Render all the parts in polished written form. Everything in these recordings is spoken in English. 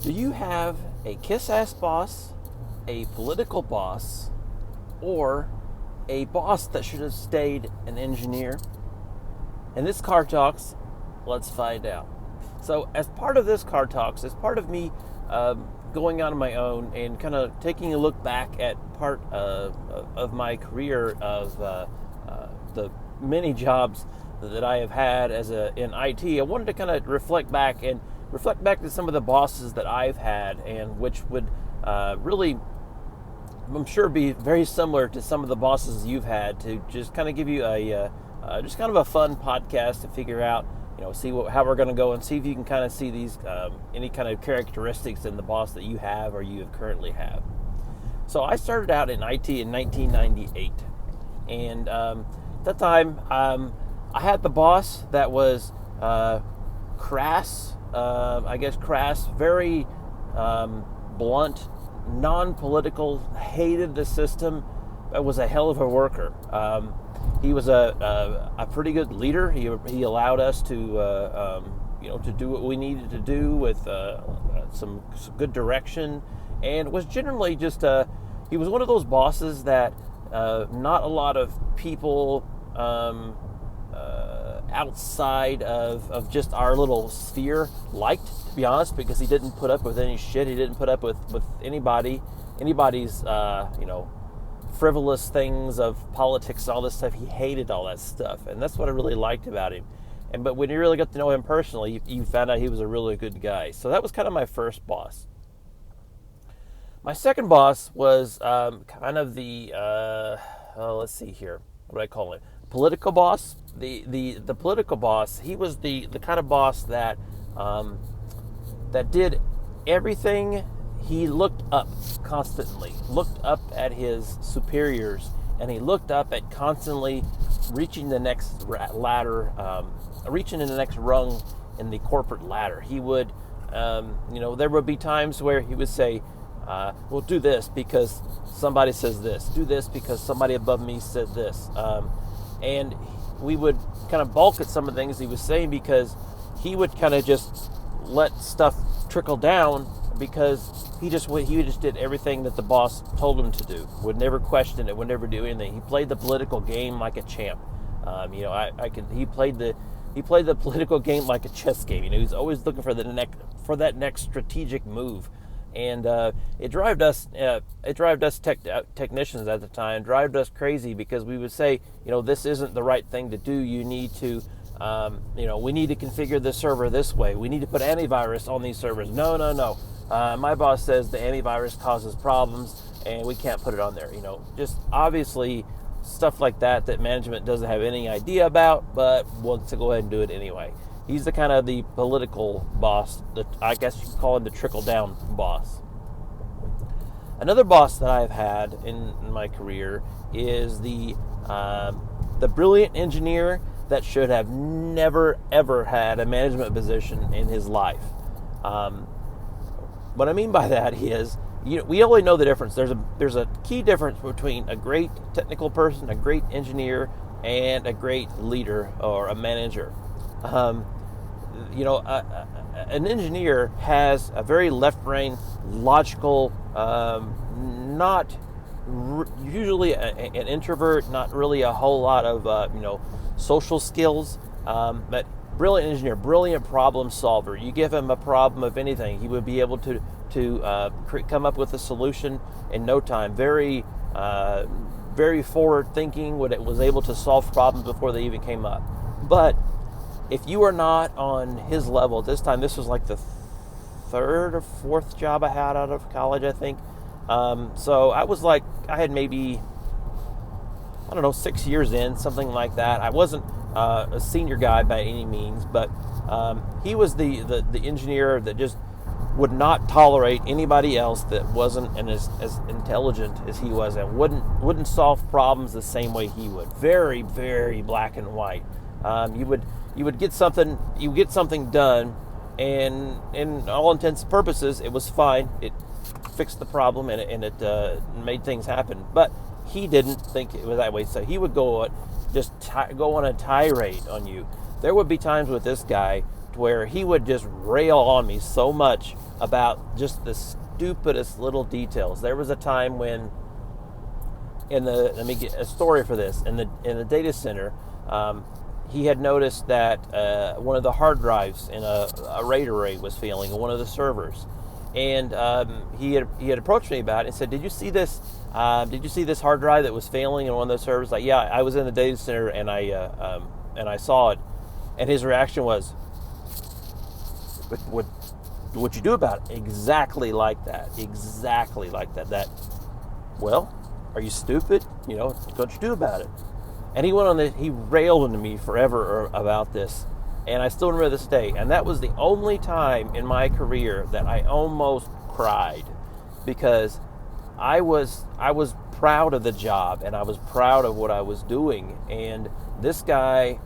Do you have a kiss-ass boss, a political boss, or a boss that should have stayed an engineer? In this Car Talks, let's find out. So, as part of this Car Talks, as part of me going on my own and kind of taking a look back at part of my career of the many jobs that I have had in IT, I wanted to kind of reflect back to some of the bosses that I've had, and which would really, I'm sure, be very similar to some of the bosses you've had, to just kind of give you a just kind of a fun podcast to figure out, see how we're going to go and see if you can kind of see these any kind of characteristics in the boss that you have or you have currently have. So I started out in IT in 1998, and at that time I had the boss that was crass, very blunt, non-political, hated the system, but was a hell of a worker. He was a pretty good leader. He allowed us to do what we needed to do with some good direction, and was generally just he was one of those bosses that not a lot of people outside of just our little sphere liked, to be honest, because he didn't put up with any shit. He didn't put up with anybody's frivolous things of politics and all this stuff. He hated all that stuff, and that's what I really liked about him. But when you really got to know him personally, you found out he was a really good guy. So that was kind of my first boss. My second boss was kind of the let's see here, what do I call it? Political boss. The political boss. He was the kind of boss that that did everything. He looked up constantly, looked up at his superiors, and he looked up at constantly reaching the next ladder, reaching in the next rung in the corporate ladder. He would, there would be times where he would say, well, do this because somebody says this, do this because somebody above me said this. And we would kind of balk at some of the things he was saying, because he would kind of just let stuff trickle down, because he just did everything that the boss told him to do. Would never question it. Would never do anything. He played the political game like a champ. He played the political game like a chess game. He's always looking for that next strategic move. And it drove us technicians at the time, drove us crazy, because we would say, this isn't the right thing to do. You need to, we need to configure the server this way. We need to put antivirus on these servers. No. My boss says the antivirus causes problems, and we can't put it on there. Just obviously stuff like that management doesn't have any idea about, but wants to go ahead and do it anyway. He's the kind of the political boss, that I guess you could call him the trickle-down boss. Another boss that I've had in my career is the brilliant engineer that should have never, ever had a management position in his life. What I mean by that is, we only know the difference. There's a key difference between a great technical person, a great engineer, and a great leader or a manager. An engineer has a very left-brain, logical, not usually an introvert, not really a whole lot of social skills, but brilliant engineer, brilliant problem solver. You give him a problem of anything, he would be able to come up with a solution in no time. Very forward thinking, was able to solve problems before they even came up. But if you are not on his level at this time, this was like the third or fourth job I had out of college, I think. So I had maybe, 6 years in, something like that. I wasn't a senior guy by any means, but he was the engineer that just would not tolerate anybody else that wasn't as intelligent as he was, and wouldn't solve problems the same way he would. Very, very black and white. You would get something done, and in all intents and purposes, it was fine. It fixed the problem, and it made things happen. But he didn't think it was that way, so he would go on a tirade on you. There would be times with this guy where he would just rail on me so much about just the stupidest little details. There was a time when let me get a story for this. In the data center, he had noticed that one of the hard drives in a RAID array was failing in one of the servers, and he had approached me about it and said, "Did you see this? Did you see this hard drive that was failing in one of those servers?" Like, yeah, I was in the data center and I saw it. And his reaction was, "What'd you do about it?" Exactly like that. Exactly like that. Well, are you stupid? What'd you do about it? And he went on he railed into me forever about this. And I still remember this day. And that was the only time in my career that I almost cried, because I was proud of the job and I was proud of what I was doing. And this guy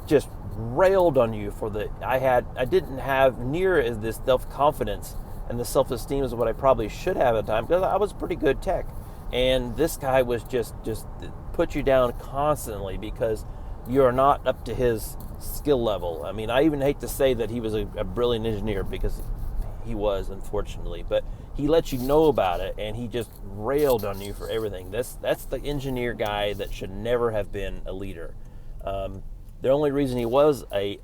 just railed on you for I didn't have near as this self-confidence and the self-esteem as what I probably should have at the time, because I was pretty good tech. And this guy was just put you down constantly because you're not up to his skill level. I mean, I even hate to say that he was a brilliant engineer, because he was, unfortunately, but he let you know about it, and he just railed on you for everything. That's the engineer guy that should never have been a leader. The only reason he was a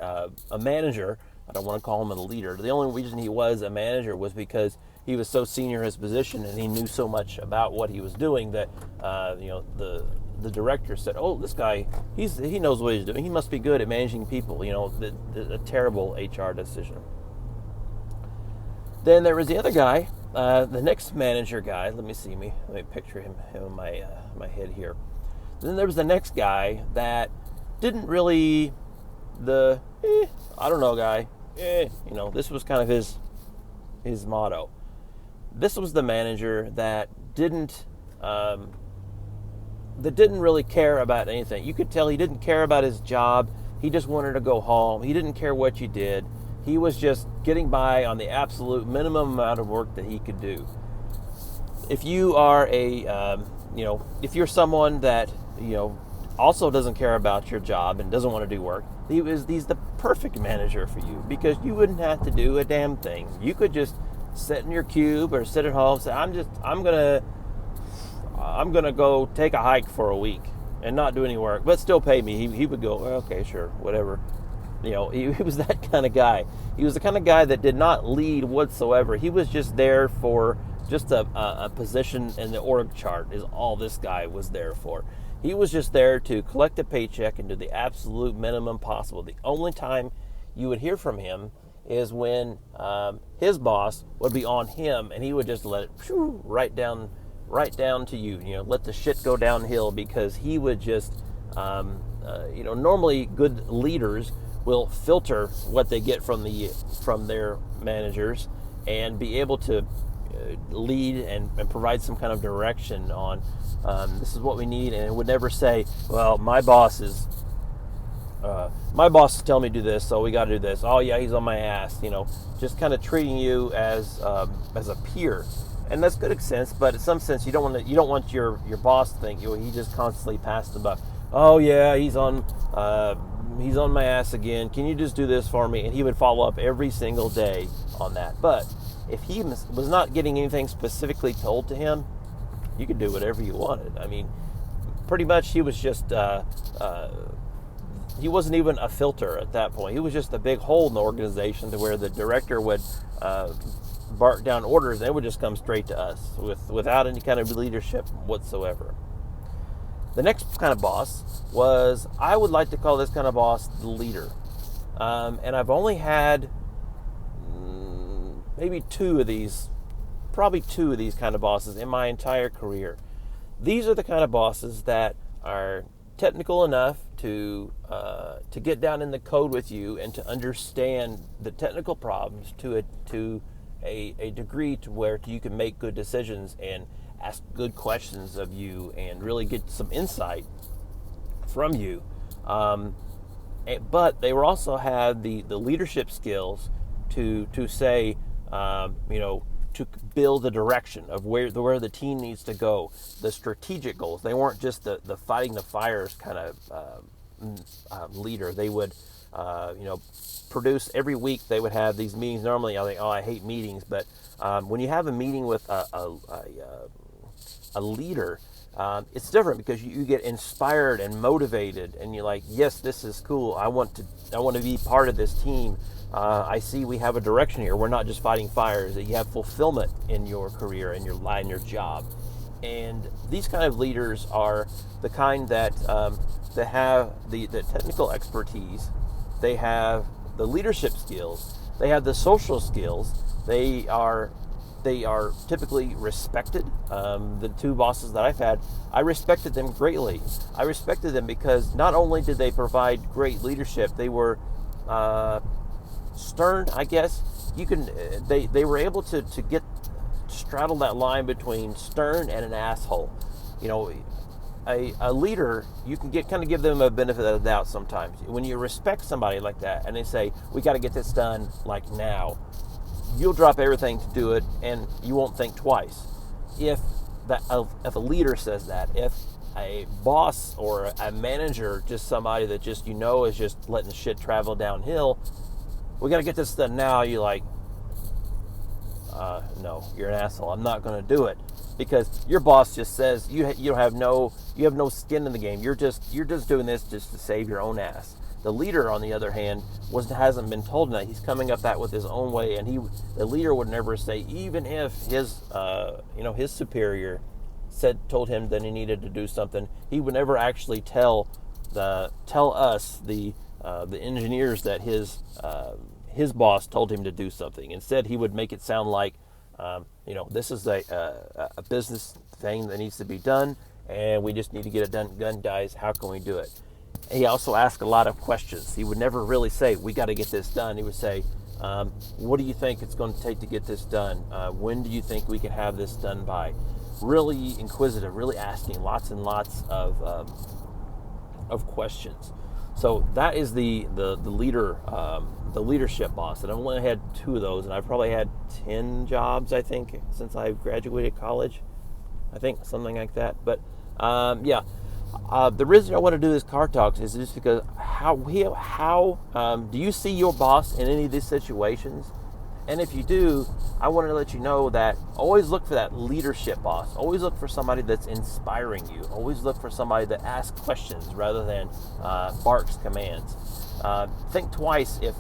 manager, I don't want to call him a leader, the only reason he was a manager was because he was so senior in his position and he knew so much about what he was doing that the director said, "Oh, this guy, he knows what he's doing. He must be good at managing people." A terrible HR decision. Then there was the other guy, the next manager guy. Let me picture him in my head here. Then there was the next guy that didn't really I don't know guy. This was kind of his motto. This was the manager that didn't really care about anything. You could tell he didn't care about his job. He just wanted to go home. He didn't care what you did. He was just getting by on the absolute minimum amount of work that he could do. If you are if you're someone that, also doesn't care about your job and doesn't want to do work, he's the perfect manager for you, because you wouldn't have to do a damn thing. You could just sit in your cube or sit at home and say, I'm gonna go take a hike for a week and not do any work, but still pay me. He would go, "Okay, sure, whatever." He was that kind of guy. He was the kind of guy that did not lead whatsoever. He was just there for just a position in the org chart is all this guy was there for. He was just there to collect a paycheck and do the absolute minimum possible. The only time you would hear from him is when his boss would be on him, and he would just let it right down to you. Let the shit go downhill, because he would just, normally good leaders will filter what they get from their managers and be able to lead and provide some kind of direction on this is what we need, and it would never say, "Well, my boss is telling me to do this, so we got to do this. Oh yeah, he's on my ass." Just kind of treating you as a peer, and that's good sense. But in some sense, you don't want your boss to think he just constantly passed the buck. "Oh yeah, he's on my ass again. Can you just do this for me?" And he would follow up every single day on that. But if he was not getting anything specifically told to him, you could do whatever you wanted. I mean, pretty much he was just, he wasn't even a filter at that point. He was just a big hole in the organization to where the director would bark down orders, and it would just come straight to us without any kind of leadership whatsoever. The next kind of boss I would like to call this kind of boss the leader. And I've only had maybe probably two of these kind of bosses in my entire career. These are the kind of bosses that are technical enough to get down in the code with you and to understand the technical problems to a degree to where you can make good decisions and ask good questions of you and really get some insight from you. But they will also have the leadership skills to say, to build the direction of where the team needs to go, the strategic goals. They weren't just the fighting the fires kind of leader. They would produce every week. They would have these meetings. Normally, I think, oh, I hate meetings, but when you have a meeting with a leader, it's different because you get inspired and motivated, and you're like, yes, this is cool. I want to be part of this team. I see we have a direction here. We're not just fighting fires. That you have fulfillment in your career and your job. And these kind of leaders are the kind that have the technical expertise. They have the leadership skills. They have the social skills. They are typically respected. The two bosses that I've had, I respected them greatly. I respected them because not only did they provide great leadership, they were stern, I guess. They were able to straddle that line between stern and an asshole. A leader, you can give them a benefit of the doubt sometimes. When you respect somebody like that and they say, we got to get this done like now, you'll drop everything to do it and you won't think twice. If a leader says that, if a boss or a manager, just somebody that just is just letting shit travel downhill, we got to get this done now, you're like, no, you're an asshole. I'm not going to do it, because your boss just says you have no skin in the game. You're just doing this just to save your own ass. The leader, on the other hand, hasn't been told that. He's coming up that with his own way, and the leader would never say, even if his his superior told him that he needed to do something, he would never actually tell us the engineers that his boss told him to do something. Instead, he would make it sound like, this is a business thing that needs to be done, and we just need to get it done, guys. How can we do it? He also asked a lot of questions. He would never really say, we got to get this done. He would say, what do you think it's going to take to get this done? When do you think we can have this done by? Really inquisitive, really asking lots and lots of questions. So that is the leader, the leadership boss. And I've only had 2 of those, and I've probably had 10 jobs, I think, since I graduated college. I think something like that. But the reason I want to do this Car Talks is just because how do you see your boss in any of these situations? And if you do, I want to let you know that always look for that leadership boss. Always look for somebody that's inspiring you. Always look for somebody that asks questions rather than barks commands. Think twice if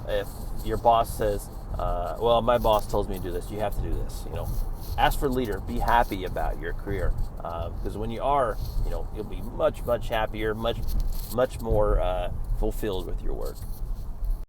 your boss says, well, my boss tells me to do this. You have to do this. Ask for a leader. Be happy about your career, because when you are, you'll be much, much happier, much more fulfilled with your work.